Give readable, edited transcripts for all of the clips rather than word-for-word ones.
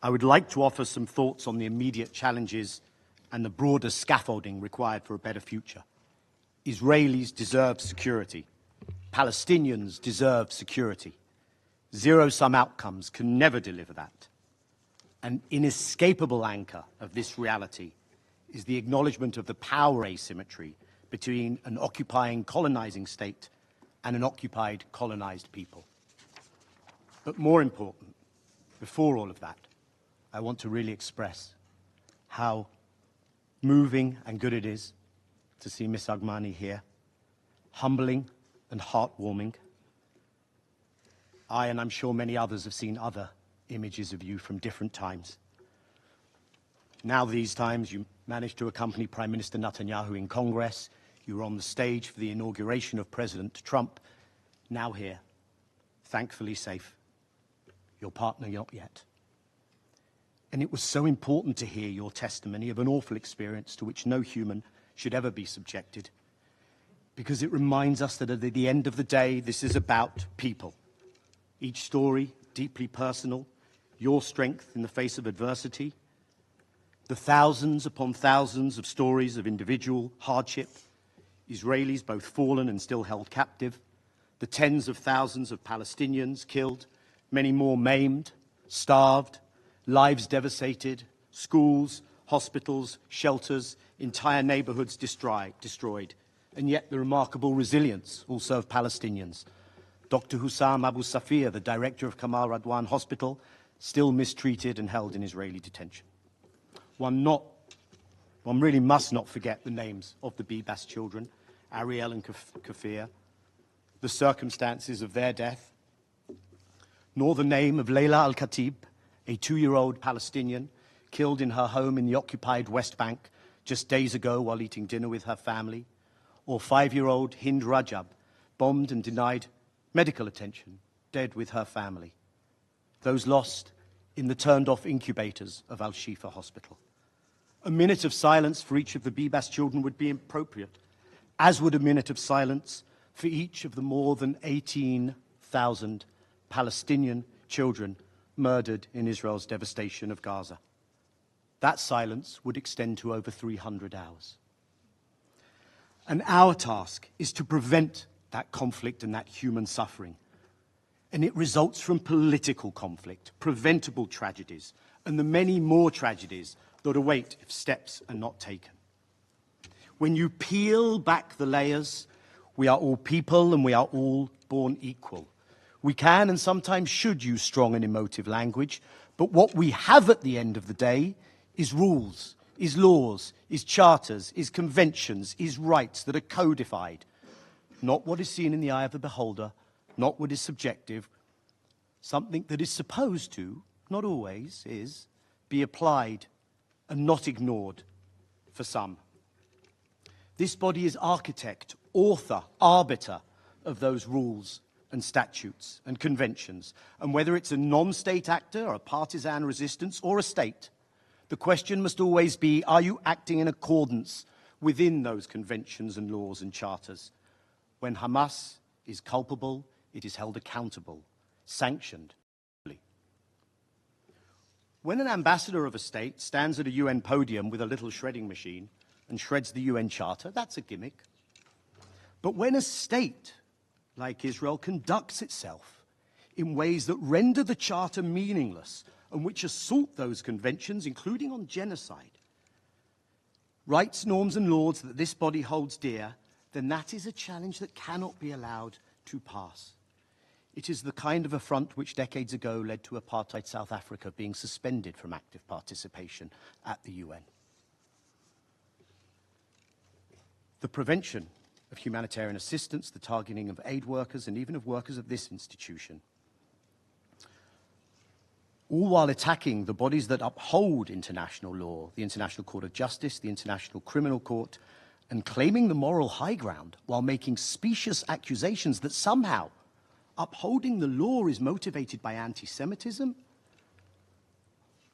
I would like to offer some thoughts on the immediate challenges and the broader scaffolding required for a better future. Israelis deserve security. Palestinians deserve security. Zero-sum outcomes can never deliver that. An inescapable anchor of this reality is the acknowledgement of the power asymmetry between an occupying, colonizing state and an occupied, colonized people. But more important, before all of that, I want to really express how moving and good it is to see Miss Agmani here, humbling and heartwarming. I, and I'm sure many others, have seen other images of you from different times. Now these times you managed to accompany Prime Minister Netanyahu in Congress. You were on the stage for the inauguration of President Trump. Now here, thankfully safe. Your partner not yet. And it was so important to hear your testimony of an awful experience to which no human should ever be subjected, because it reminds us that at the end of the day, this is about people. Each story deeply personal, your strength in the face of adversity, the thousands upon thousands of stories of individual hardship, Israelis both fallen and still held captive, the tens of thousands of Palestinians killed, many more maimed, starved, lives devastated, schools, hospitals, shelters, entire neighborhoods destroyed, and yet the remarkable resilience also of Palestinians. Dr. Hussam Abu Safir, the director of Kamal Radwan Hospital, still mistreated and held in Israeli detention. One really must not forget the names of the Bibas children, Ariel and Kafir, the circumstances of their death, nor the name of Leila Al-Khatib, a 2-year-old Palestinian killed in her home in the occupied West Bank just days ago while eating dinner with her family, or 5-year-old Hind Rajab, bombed and denied medical attention, dead with her family. Those lost in the turned-off incubators of Al-Shifa Hospital. A minute of silence for each of the Bibas children would be appropriate, as would a minute of silence for each of the more than 18,000 Palestinian children murdered in Israel's devastation of Gaza. That silence would extend to over 300 hours. And our task is to prevent that conflict and that human suffering. And it results from political conflict, preventable tragedies, and the many more tragedies that await if steps are not taken. When you peel back the layers, we are all people and we are all born equal. We can and sometimes should use strong and emotive language, but what we have at the end of the day is rules, is laws, is charters, is conventions, is rights that are codified. Not what is seen in the eye of the beholder, not what is subjective, something that is supposed to, not always, is, be applied and not ignored for some. This body is architect, author, arbiter of those rules and statutes and conventions. And whether it's a non-state actor or a partisan resistance or a state, the question must always be, are you acting in accordance within those conventions and laws and charters? When Hamas is culpable, it is held accountable, sanctioned. When an ambassador of a state stands at a UN podium with a little shredding machine and shreds the UN Charter, that's a gimmick. But when a state, like Israel, conducts itself in ways that render the Charter meaningless and which assault those conventions, including on genocide, rights, norms and laws that this body holds dear, then that is a challenge that cannot be allowed to pass. It is the kind of affront which decades ago led to apartheid South Africa being suspended from active participation at the UN. The prevention of humanitarian assistance, the targeting of aid workers and even of workers of this institution, all while attacking the bodies that uphold international law, the International Court of Justice, the International Criminal Court, and claiming the moral high ground while making specious accusations that somehow upholding the law is motivated by anti-Semitism.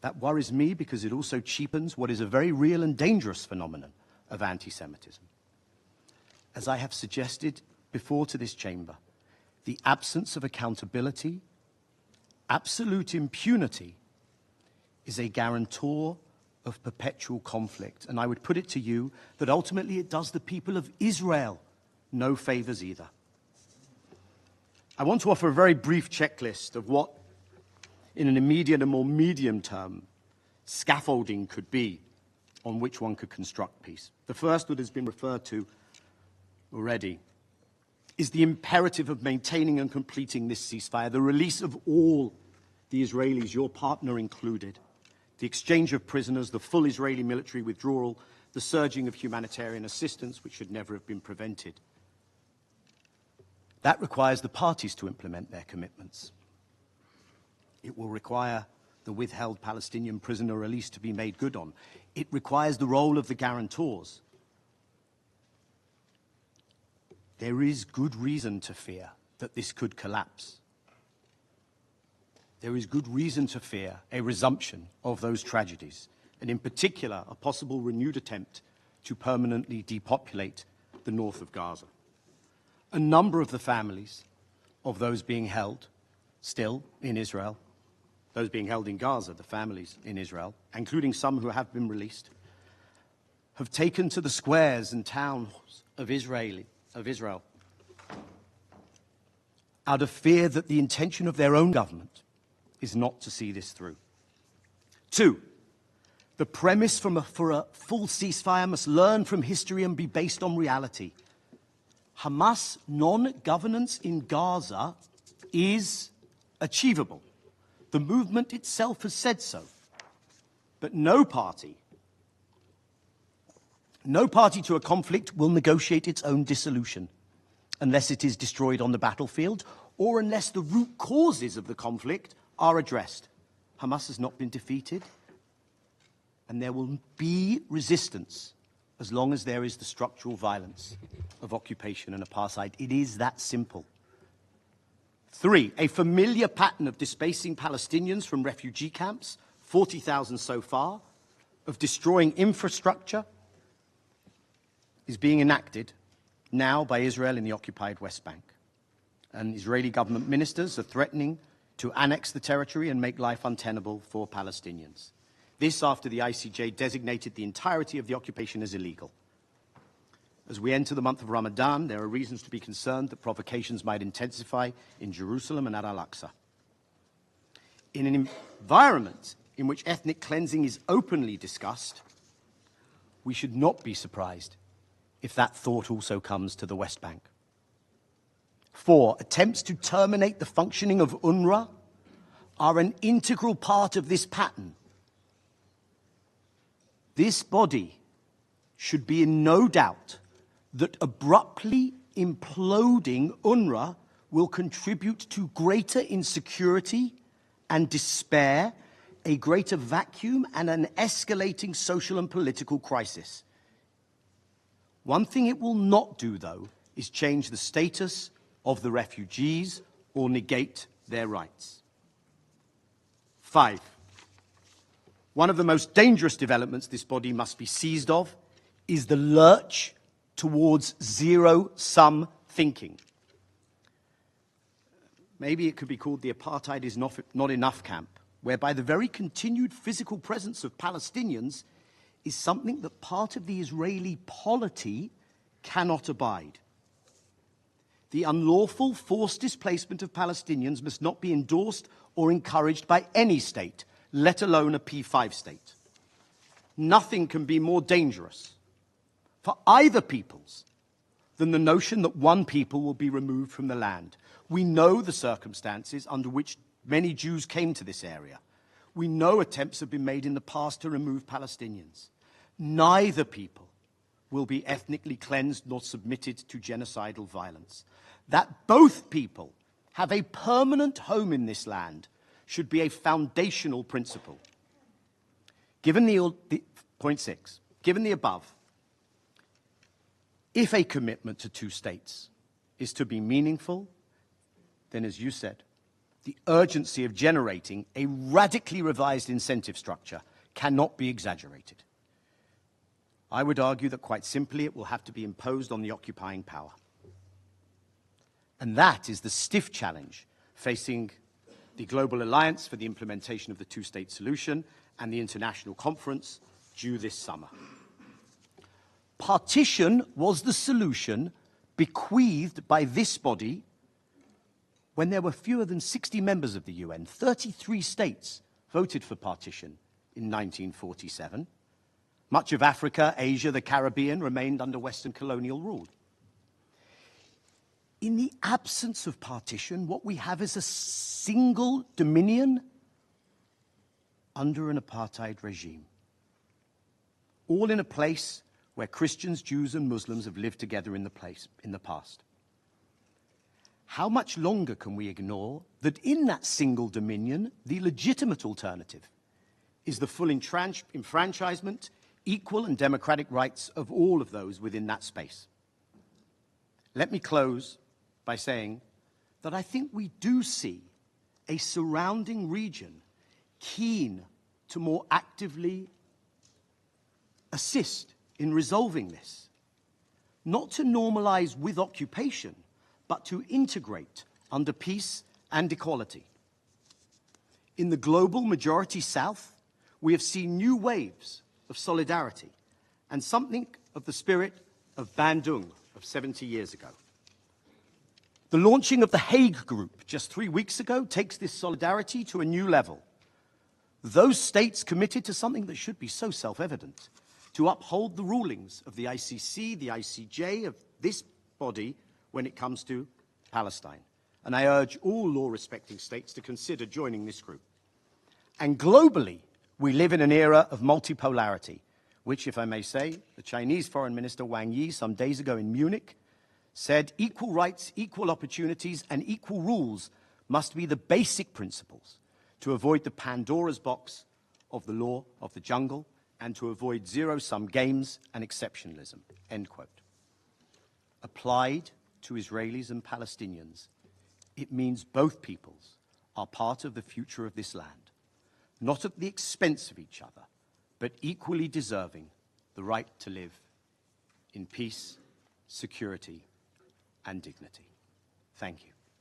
That worries me because it also cheapens what is a very real and dangerous phenomenon of anti-Semitism. As I have suggested before to this chamber, the absence of accountability, absolute impunity, is a guarantor of perpetual conflict. And I would put it to you that ultimately it does the people of Israel no favors either. I want to offer a very brief checklist of what, in an immediate and more medium term, scaffolding could be on which one could construct peace. The first that has been referred to already is the imperative of maintaining and completing this ceasefire, the release of all the Israelis, your partner included, the exchange of prisoners, the full Israeli military withdrawal, the surging of humanitarian assistance, which should never have been prevented. That requires the parties to implement their commitments. It will require the withheld Palestinian prisoner release to be made good on. It requires the role of the guarantors. There is good reason to fear that this could collapse. There is good reason to fear a resumption of those tragedies, and in particular, a possible renewed attempt to permanently depopulate the north of Gaza. A number of the families of those being held still in Israel, those being held in Gaza, the families in Israel, including some who have been released, have taken to the squares and towns of Israel out of fear that the intention of their own government is not to see this through. Two, the premise for a full ceasefire must learn from history and be based on reality. Hamas non-governance in Gaza is achievable. The movement itself has said so. But no party to a conflict will negotiate its own dissolution unless it is destroyed on the battlefield or unless the root causes of the conflict are addressed. Hamas has not been defeated, and there will be resistance as long as there is the structural violence of occupation and apartheid. It is that simple. Three, a familiar pattern of displacing Palestinians from refugee camps, 40,000 so far, of destroying infrastructure, is being enacted now by Israel in the occupied West Bank. And Israeli government ministers are threatening to annex the territory and make life untenable for Palestinians. This after the ICJ designated the entirety of the occupation as illegal. As we enter the month of Ramadan, there are reasons to be concerned that provocations might intensify in Jerusalem and at Al-Aqsa. In an environment in which ethnic cleansing is openly discussed, we should not be surprised if that thought also comes to the West Bank. Four, attempts to terminate the functioning of UNRWA are an integral part of this pattern. This body should be in no doubt that abruptly imploding UNRWA will contribute to greater insecurity and despair, a greater vacuum, and an escalating social and political crisis. One thing it will not do, though, is change the status of the refugees or negate their rights. Five, one of the most dangerous developments this body must be seized of is the lurch towards zero-sum thinking. Maybe it could be called the apartheid is not enough camp, whereby the very continued physical presence of Palestinians is something that part of the Israeli polity cannot abide. The unlawful forced displacement of Palestinians must not be endorsed or encouraged by any state, let alone a P5 state. Nothing can be more dangerous for either peoples than the notion that one people will be removed from the land. We know the circumstances under which many Jews came to this area. We know attempts have been made in the past to remove Palestinians. Neither people will be ethnically cleansed nor submitted to genocidal violence. That both people have a permanent home in this land should be a foundational principle. Point 6, given the above, if a commitment to two states is to be meaningful, then as you said, the urgency of generating a radically revised incentive structure cannot be exaggerated. I would argue that quite simply it will have to be imposed on the occupying power. And that is the stiff challenge facing the Global Alliance for the Implementation of the Two-State Solution and the international conference due this summer. Partition was the solution bequeathed by this body when there were fewer than 60 members of the UN. 33 states voted for partition in 1947. Much of Africa, Asia, the Caribbean remained under Western colonial rule. In the absence of partition, what we have is a single dominion under an apartheid regime, all in a place where Christians, Jews, and Muslims have lived together in the past. How much longer can we ignore that in that single dominion, the legitimate alternative is the full enfranchisement, equal and democratic rights of all of those within that space? Let me close by saying that I think we do see a surrounding region keen to more actively assist in resolving this, not to normalize with occupation, but to integrate under peace and equality. In the global majority South, we have seen new waves of solidarity and something of the spirit of Bandung of 70 years ago. The launching of the Hague Group just 3 weeks ago takes this solidarity to a new level. Those states committed to something that should be so self-evident, to uphold the rulings of the ICC, the ICJ, of this body when it comes to Palestine. And I urge all law-respecting states to consider joining this group. And globally, we live in an era of multipolarity, which, if I may say, the Chinese Foreign Minister Wang Yi some days ago in Munich said equal rights, equal opportunities, and equal rules must be the basic principles to avoid the Pandora's box of the law of the jungle and to avoid zero-sum games and exceptionalism, end quote. Applied to Israelis and Palestinians, it means both peoples are part of the future of this land, not at the expense of each other, but equally deserving the right to live in peace, security, and dignity. Thank you.